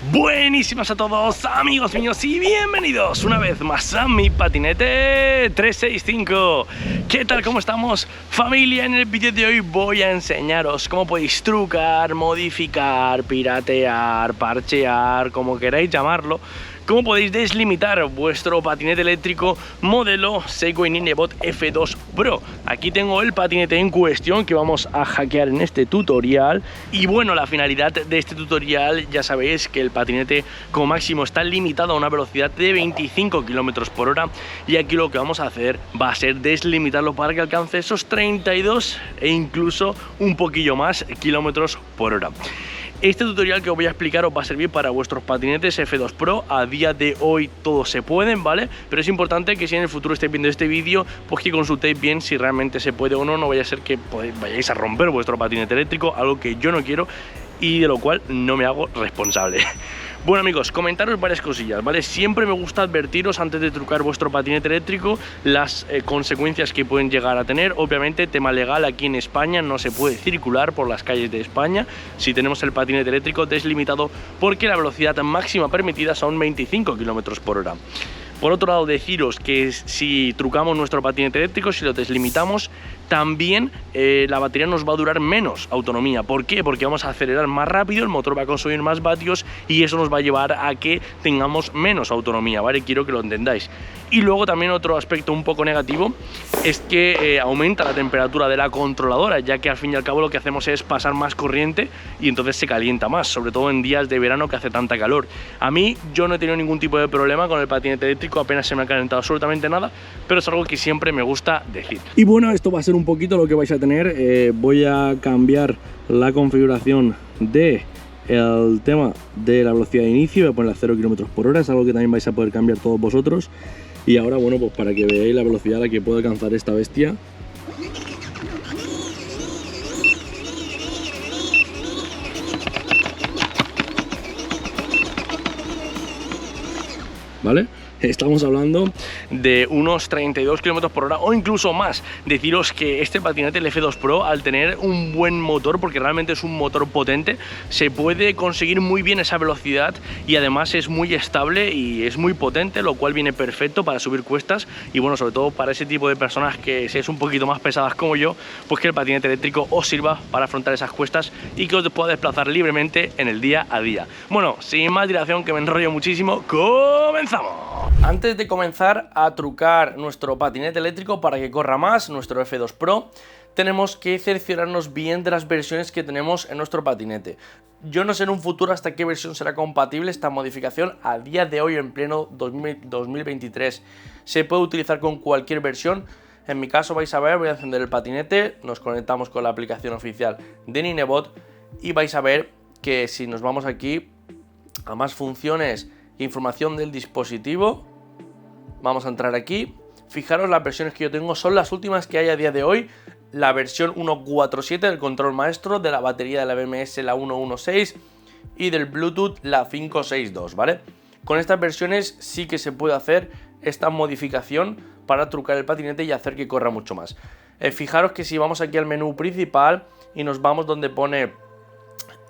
Buenísimas a todos, amigos míos, y bienvenidos una vez más a mi patinete 365. ¿Qué tal? ¿Cómo estamos, familia? En el vídeo de hoy voy a enseñaros cómo podéis trucar, modificar, piratear, parchear, como queráis llamarlo, cómo podéis deslimitar vuestro patinete eléctrico modelo Segway Ninebot F2 Pro. Aquí tengo el patinete en cuestión que vamos a hackear en este tutorial. Y bueno, la finalidad de este tutorial, ya sabéis que el patinete como máximo está limitado a una velocidad de 25 km por hora, y aquí lo que vamos a hacer va a ser deslimitarlo para que alcance esos 32 e incluso un poquillo más kilómetros por hora. Este tutorial que os voy a explicar os va a servir para vuestros patinetes F2 Pro. A día de hoy todos se pueden, ¿vale? Pero es importante que si en el futuro estéis viendo este vídeo, pues que consultéis bien si realmente se puede o no. No vaya a ser que vayáis a romper vuestro patinete eléctrico, algo que yo no quiero y de lo cual no me hago responsable. Bueno, amigos, comentaros varias cosillas, ¿vale? Siempre me gusta advertiros antes de trucar vuestro patinete eléctrico las consecuencias que pueden llegar a tener. Obviamente, tema legal, aquí en España no se puede circular por las calles de España si tenemos el patinete eléctrico deslimitado, porque la velocidad máxima permitida son 25 km por hora. Por otro lado, deciros que si trucamos nuestro patinete eléctrico, si lo deslimitamos, también la batería nos va a durar menos autonomía. ¿Por qué? Porque vamos a acelerar más rápido, el motor va a consumir más vatios y eso nos va a llevar a que tengamos menos autonomía, ¿vale? Quiero que lo entendáis. Y luego también otro aspecto un poco negativo es que aumenta la temperatura de la controladora, ya que al fin y al cabo lo que hacemos es pasar más corriente y entonces se calienta más, sobre todo en días de verano que hace tanta calor. A mí yo no he tenido ningún tipo de problema con el patinete eléctrico, apenas se me ha calentado absolutamente nada, pero es algo que siempre me gusta decir. Y bueno, esto va a ser un poquito lo que vais a tener. Voy a cambiar la configuración de el tema de la velocidad de inicio, voy a ponerla a 0 km por hora, es algo que también vais a poder cambiar todos vosotros. Y ahora, bueno, pues para que veáis la velocidad a la que puede alcanzar esta bestia. ¿Vale? Estamos hablando de unos 32 km por hora o incluso más. Deciros que este patinete, el F2 Pro, al tener un buen motor, porque realmente es un motor potente, se puede conseguir muy bien esa velocidad y además es muy estable y es muy potente, lo cual viene perfecto para subir cuestas y bueno, sobre todo para ese tipo de personas que seáis un poquito más pesadas como yo, pues que el patinete eléctrico os sirva para afrontar esas cuestas y que os pueda desplazar libremente en el día a día. Bueno, sin más dilación, que me enrollo muchísimo, ¡comenzamos! Antes de comenzar a trucar nuestro patinete eléctrico para que corra más, nuestro F2 Pro, tenemos que cerciorarnos bien de las versiones que tenemos en nuestro patinete. Yo no sé en un futuro hasta qué versión será compatible esta modificación. A día de hoy, en pleno 2023, se puede utilizar con cualquier versión. En mi caso, vais a ver, voy a encender el patinete, nos conectamos con la aplicación oficial de Ninebot y vais a ver que si nos vamos aquí a más funciones, información del dispositivo, vamos a entrar aquí. Fijaros, las versiones que yo tengo son las últimas que hay a día de hoy. La versión 1.4.7 del control maestro, de la batería de la BMS la 1.1.6 y del Bluetooth la 5.6.2, ¿vale? Con estas versiones sí que se puede hacer esta modificación para trucar el patinete y hacer que corra mucho más. Fijaros que si vamos aquí al menú principal y nos vamos donde pone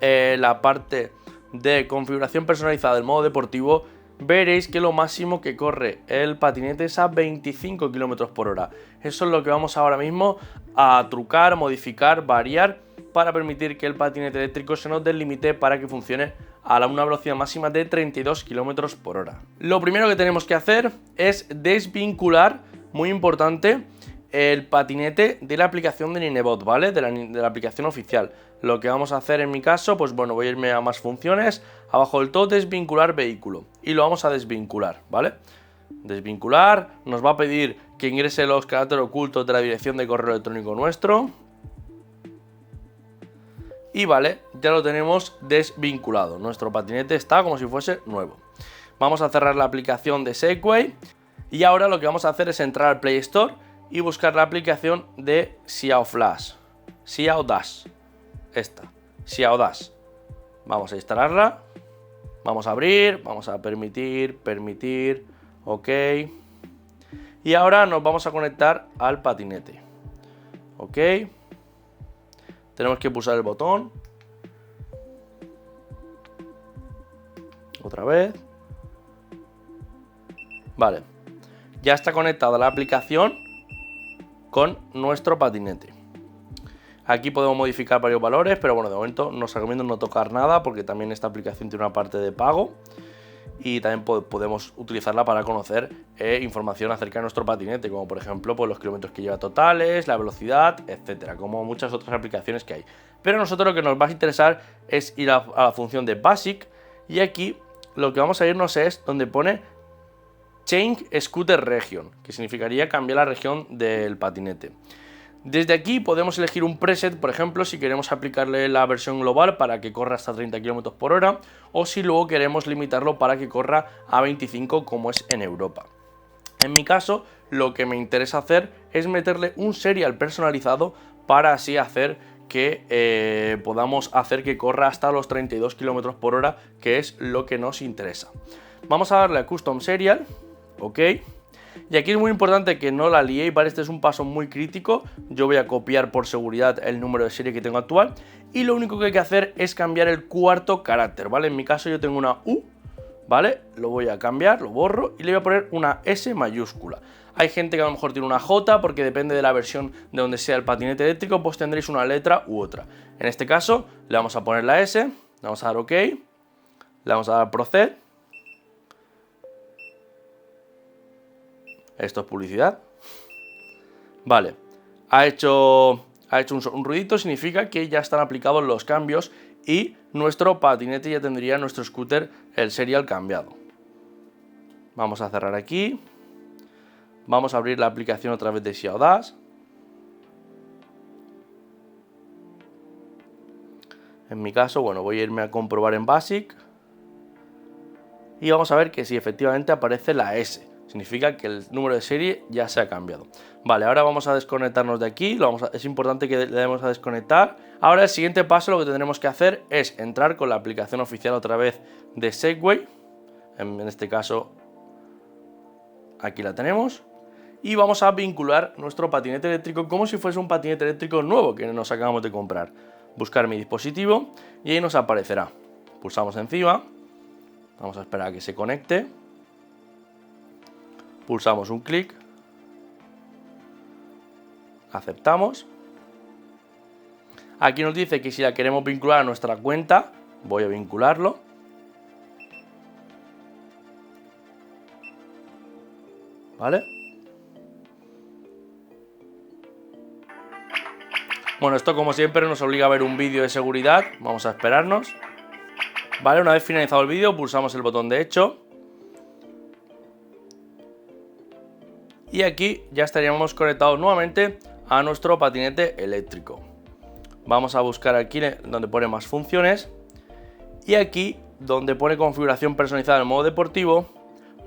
la parte de configuración personalizada del modo deportivo, veréis que lo máximo que corre el patinete es a 25 km por hora. Eso es lo que vamos ahora mismo a trucar, modificar, variar para permitir que el patinete eléctrico se nos delimite para que funcione a una velocidad máxima de 32 km por hora. Lo primero que tenemos que hacer es desvincular, muy importante, el patinete de la aplicación de Ninebot, ¿vale? De la aplicación oficial. Lo que vamos a hacer en mi caso, pues bueno, voy a irme a más funciones, abajo del todo, desvincular vehículo, y lo vamos a desvincular, ¿vale? Desvincular, nos va a pedir que ingrese los caracteres ocultos de la dirección de correo electrónico nuestro. Y vale, ya lo tenemos desvinculado, nuestro patinete está como si fuese nuevo. Vamos a cerrar la aplicación de Segway y ahora lo que vamos a hacer es entrar al Play Store y buscar la aplicación de Xiao Flash, Xiao Dash, esta, Xiao Dash. Vamos a instalarla, vamos a abrir, vamos a permitir, ok. Y ahora nos vamos a conectar al patinete, ok. Tenemos que pulsar el botón Otra vez. Vale. Ya está conectada la aplicación con nuestro patinete. Aquí podemos modificar varios valores, pero bueno, de momento nos recomiendo no tocar nada porque también esta aplicación tiene una parte de pago y también podemos utilizarla para conocer información acerca de nuestro patinete, como por ejemplo pues, los kilómetros que lleva totales, la velocidad, etcétera, como muchas otras aplicaciones que hay. Pero a nosotros lo que nos va a interesar es ir a la función de Basic y aquí lo que vamos a irnos es donde pone Change Scooter Region, que significaría cambiar la región del patinete. Desde aquí podemos elegir un preset, por ejemplo, si queremos aplicarle la versión global para que corra hasta 30 km por hora o si luego queremos limitarlo para que corra a 25 como es en Europa. En mi caso, lo que me interesa hacer es meterle un serial personalizado para así hacer que podamos hacer que corra hasta los 32 km por hora, que es lo que nos interesa. Vamos a darle a Custom Serial, ok. Y aquí es muy importante que no la liéis, ¿vale? Este es un paso muy crítico. Yo voy a copiar por seguridad el número de serie que tengo actual y lo único que hay que hacer es cambiar el cuarto carácter, ¿vale? En mi caso yo tengo una U, ¿vale? Lo voy a cambiar, lo borro y le voy a poner una S mayúscula. Hay gente que a lo mejor tiene una J porque depende de la versión de donde sea el patinete eléctrico, pues tendréis una letra u otra. En este caso le vamos a poner la S, le vamos a dar OK, le vamos a dar Proced. Esto es publicidad. Vale, ha hecho un ruidito, significa que ya están aplicados los cambios y nuestro patinete ya tendría nuestro scooter el serial cambiado. Vamos a cerrar aquí. Vamos a abrir la aplicación otra vez de Xiao Dash. En mi caso, bueno, voy a irme a comprobar en Basic. Y vamos a ver que si efectivamente aparece la S. Significa que el número de serie ya se ha cambiado. Vale, ahora vamos a desconectarnos de aquí. Es importante que le demos a desconectar. Ahora el siguiente paso lo que tendremos que hacer es entrar con la aplicación oficial otra vez de Segway. En este caso, aquí la tenemos. Y vamos a vincular nuestro patinete eléctrico como si fuese un patinete eléctrico nuevo que nos acabamos de comprar. Buscar mi dispositivo y ahí nos aparecerá. Pulsamos encima. Vamos a esperar a que se conecte. Pulsamos un clic, aceptamos. Aquí nos dice que si la queremos vincular a nuestra cuenta, voy a vincularlo. ¿Vale? Bueno, esto como siempre nos obliga a ver un vídeo de seguridad. Vamos a esperarnos. Vale, una vez finalizado el vídeo, pulsamos el botón de hecho. Y aquí ya estaríamos conectados nuevamente a nuestro patinete eléctrico. Vamos a buscar aquí donde pone más funciones. Y aquí donde pone configuración personalizada en modo deportivo,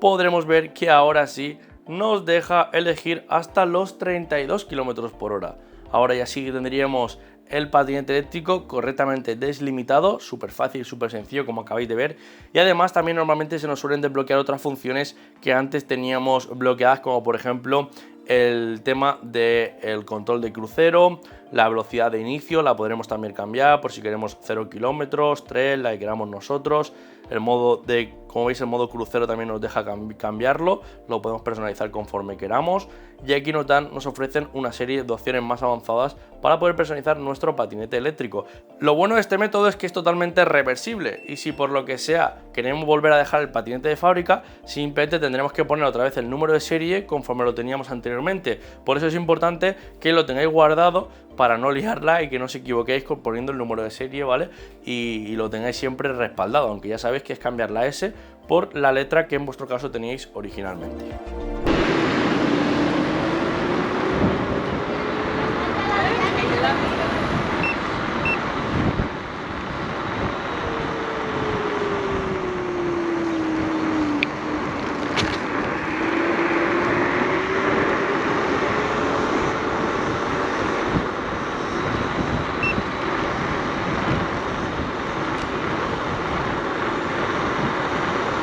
podremos ver que ahora sí nos deja elegir hasta los 32 km por hora. Ahora ya sí que tendríamos el patinete eléctrico correctamente deslimitado, súper fácil y súper sencillo como acabáis de ver. Y además también normalmente se nos suelen desbloquear otras funciones que antes teníamos bloqueadas, como por ejemplo el tema del control de crucero, la velocidad de inicio la podremos también cambiar por si queremos 0 kilómetros, 3, la que queramos nosotros. El modo de, como veis, el modo crucero también nos deja cambiarlo, lo podemos personalizar conforme queramos. Y aquí nos ofrecen una serie de opciones más avanzadas para poder personalizar nuestro patinete eléctrico. Lo bueno de este método es que es totalmente reversible y si por lo que sea queremos volver a dejar el patinete de fábrica, simplemente tendremos que poner otra vez el número de serie conforme lo teníamos anteriormente. Por eso es importante que lo tengáis guardado para no liarla y que no os equivoquéis poniendo el número de serie, ¿vale? Y lo tengáis siempre respaldado, aunque ya sabéis que es cambiar la S por la letra que en vuestro caso teníais originalmente.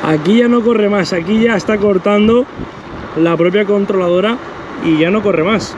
Aquí ya no corre más, aquí ya está cortando la propia controladora y ya no corre más.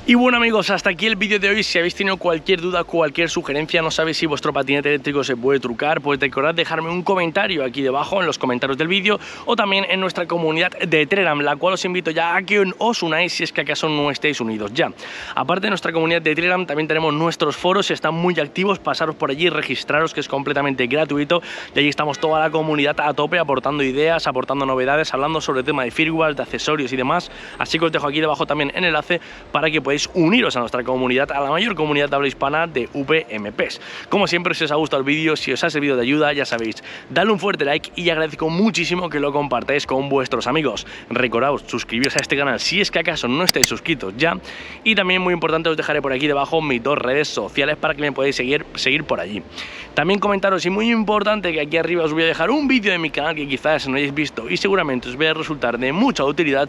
Y bueno amigos, hasta aquí el vídeo de hoy. Si habéis tenido cualquier duda, cualquier sugerencia, no sabéis si vuestro patinete eléctrico se puede trucar, pues recordad dejarme un comentario aquí debajo en los comentarios del vídeo o también en nuestra comunidad de Telegram, la cual os invito ya a que os unáis si es que acaso no estéis unidos ya. Aparte de nuestra comunidad de Telegram, también tenemos nuestros foros, están muy activos, pasaros por allí, registraros, que es completamente gratuito, y allí estamos toda la comunidad a tope aportando ideas, aportando novedades, hablando sobre el tema de firmware, de accesorios y demás. Así que os dejo aquí debajo también el enlace para que podáis uniros a nuestra comunidad, a la mayor comunidad de habla hispana de VMPs. Como siempre, si os ha gustado el vídeo, si os ha servido de ayuda, ya sabéis, dadle un fuerte like y agradezco muchísimo que lo compartáis con vuestros amigos. Recordaos, suscribiros a este canal si es que acaso no estáis suscritos ya, y también muy importante, os dejaré por aquí debajo mis 2 redes sociales para que me podáis seguir por allí. También comentaros, y muy importante, que aquí arriba os voy a dejar un vídeo de mi canal que quizás no hayáis visto y seguramente os vaya a resultar de mucha utilidad,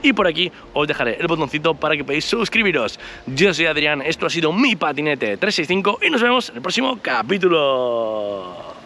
y por aquí os dejaré el botoncito para que podáis suscribiros. Yo soy Adrián, esto ha sido Mi Patinete 365 y nos vemos en el próximo capítulo.